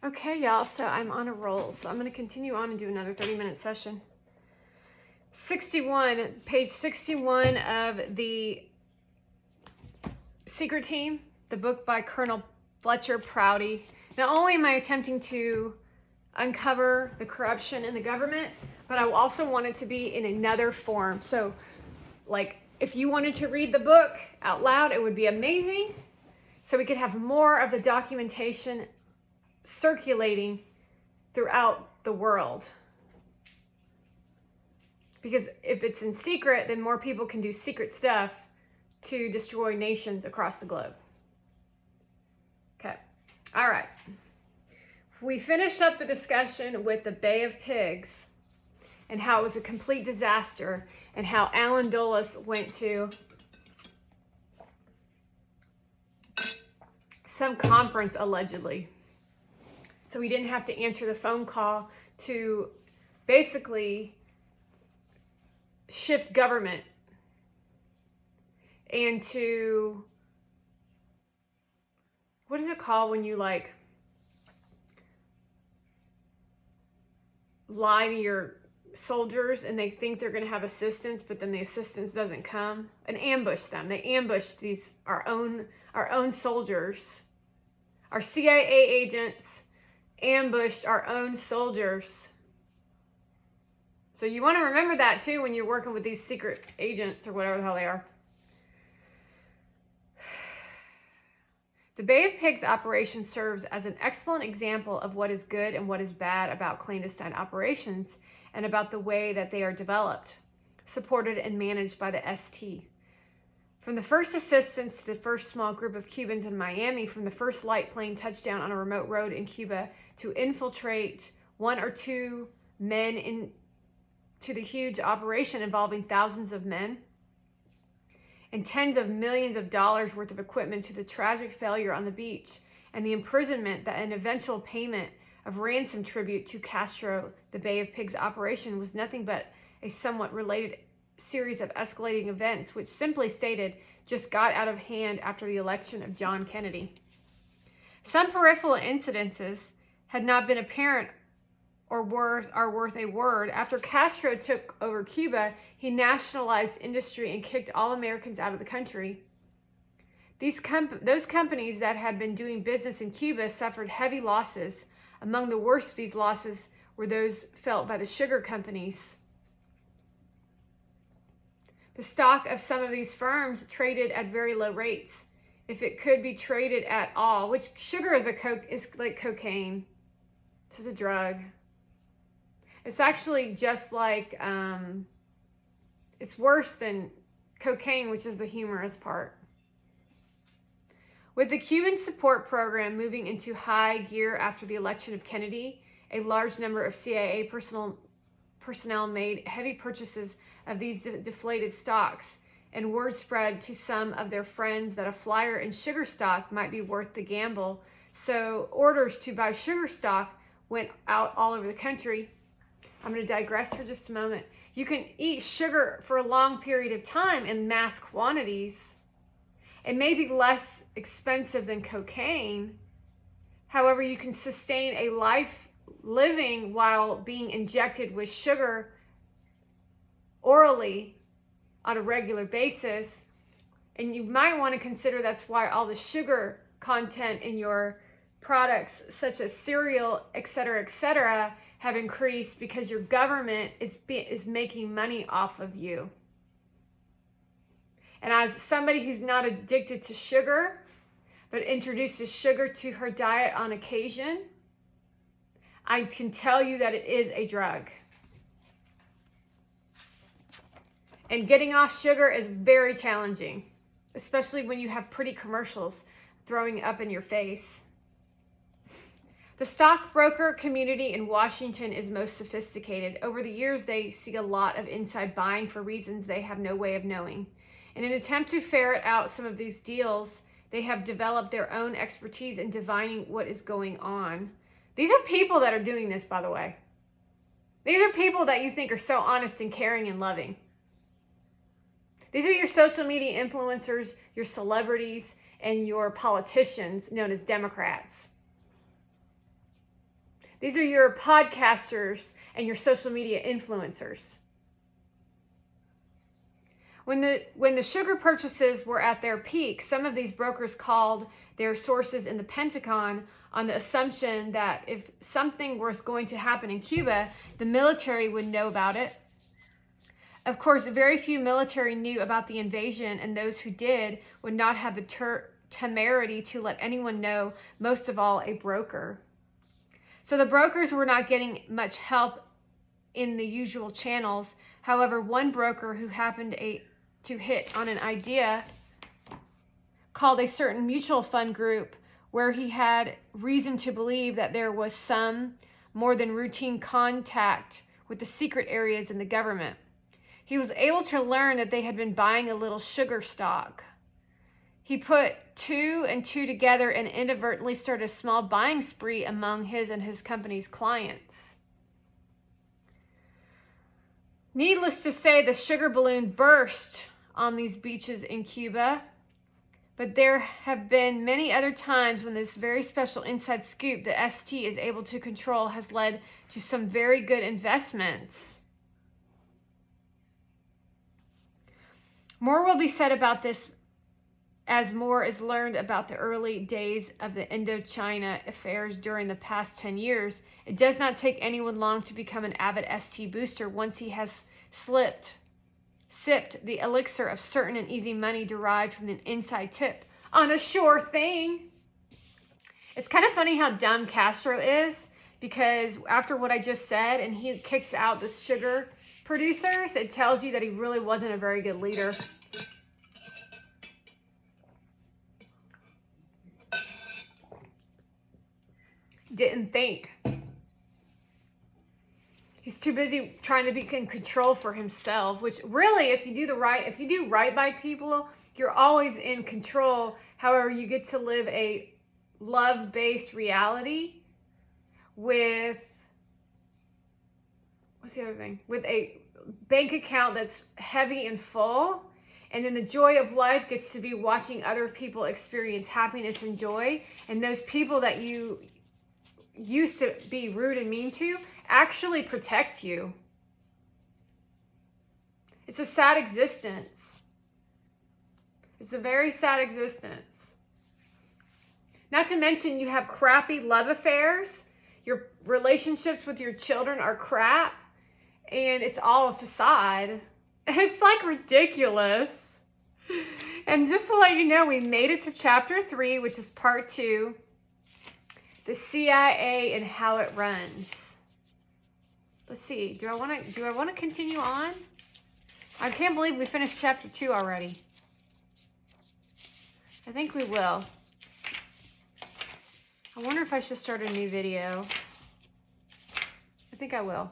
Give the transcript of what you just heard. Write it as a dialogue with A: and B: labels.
A: Okay, y'all, so I'm on a roll. So I'm going to continue on and do another 30-minute session. 61, page 61 of the Secret Team, the book by Colonel Fletcher Prouty. Not only am I attempting to uncover the corruption in the government, but I also want it to be in another form. So, like, if you wanted to read the book out loud, it would be amazing. So we could have more of the documentation circulating throughout the world. Because if it's in secret, then more people can do secret stuff to destroy nations across the globe. Okay. All right. We finished up the discussion with the Bay of Pigs and how it was a complete disaster and how Alan Dulles went to some conference allegedly. So he didn't have to answer the phone call to basically shift government and to, what is it called when you like lie to your soldiers and they think they're going to have assistance, but then the assistance doesn't come? And ambush them. They ambushed these our own soldiers. Our CIA agents ambushed our own soldiers. So you want to remember that too when you're working with these secret agents or whatever the hell they are. The Bay of Pigs operation serves as an excellent example of what is good and what is bad about clandestine operations and about the way that they are developed, supported, and managed by the ST. From the first assistance to the first small group of Cubans in Miami, from the first light plane touchdown on a remote road in Cuba to infiltrate one or two men into the huge operation involving thousands of men and tens of millions of dollars worth of equipment, to the tragic failure on the beach and the imprisonment that an eventual payment of ransom tribute to Castro, the Bay of Pigs operation was nothing but a somewhat related series of escalating events which, simply stated, just got out of hand after the election of John Kennedy. Some peripheral incidences had not been apparent or are worth a word. After Castro took over Cuba, he nationalized industry and kicked all Americans out of the country. Those companies that had been doing business in Cuba suffered heavy losses. Among the worst of these losses were those felt by the sugar companies. The stock of some of these firms traded at very low rates, if it could be traded at all, which sugar is like cocaine. It's just a drug. It's actually just like, it's worse than cocaine, which is the humorous part. With the Cuban support program moving into high gear after the election of Kennedy, a large number of CIA personnel made heavy purchases of these deflated stocks, and word spread to some of their friends that a flyer in sugar stock might be worth the gamble. So orders to buy sugar stock went out all over the country. I'm going to digress for just a moment. You can eat sugar for a long period of time in mass quantities. It may be less expensive than cocaine. However, you can sustain a life living while being injected with sugar orally on a regular basis. And you might want to consider that's why all the sugar content in your products, such as cereal, etc., have increased, because your government is making money off of you. And as somebody who's not addicted to sugar, but introduces sugar to her diet on occasion, I can tell you that it is a drug. And getting off sugar is very challenging, especially when you have pretty commercials throwing up in your face. The stockbroker community in Washington is most sophisticated. Over the years, they see a lot of inside buying for reasons they have no way of knowing. In an attempt to ferret out some of these deals, they have developed their own expertise in divining what is going on. These are people that are doing this, by the way. These are people that you think are so honest and caring and loving. These are your social media influencers, your celebrities, and your politicians known as Democrats. These are your podcasters and your social media influencers. When the sugar purchases were at their peak, some of these brokers called their sources in the Pentagon on the assumption that if something was going to happen in Cuba, the military would know about it. Of course, very few military knew about the invasion, and those who did would not have the temerity to let anyone know, most of all a broker. So the brokers were not getting much help in the usual channels. However, one broker who happened to hit on an idea called a certain mutual fund group where he had reason to believe that there was some more than routine contact with the secret areas in the government. He was able to learn that they had been buying a little sugar stock. He put two and two together and inadvertently started a small buying spree among his and his company's clients. Needless to say, the sugar balloon burst on these beaches in Cuba, but there have been many other times when this very special inside scoop that ST is able to control has led to some very good investments. More will be said about this as more is learned about the early days of the Indochina affairs during the past 10 years. It does not take anyone long to become an avid ST booster once he has sipped the elixir of certain and easy money derived from an inside tip on a sure thing. It's kind of funny how dumb Castro is, because after what I just said, and he kicks out the sugar producers, it tells you that he really wasn't a very good leader. Didn't think. He's too busy trying to be in control for himself, which really, if you do right by people, you're always in control. However, you get to live a love-based reality with, what's the other thing? With a bank account that's heavy and full. And then the joy of life gets to be watching other people experience happiness and joy. And those people that you used to be rude and mean to actually protect you. It's a sad existence. It's a very sad existence. Not to mention you have crappy love affairs. Your relationships with your children are crap. And it's all a facade. It's like ridiculous. And just to let you know, we made it to chapter 3, which is part 2. The CIA and how it runs. Let's see. Do I want to continue on? I can't believe we finished chapter 2 already. I think we will. I wonder if I should start a new video. I think I will.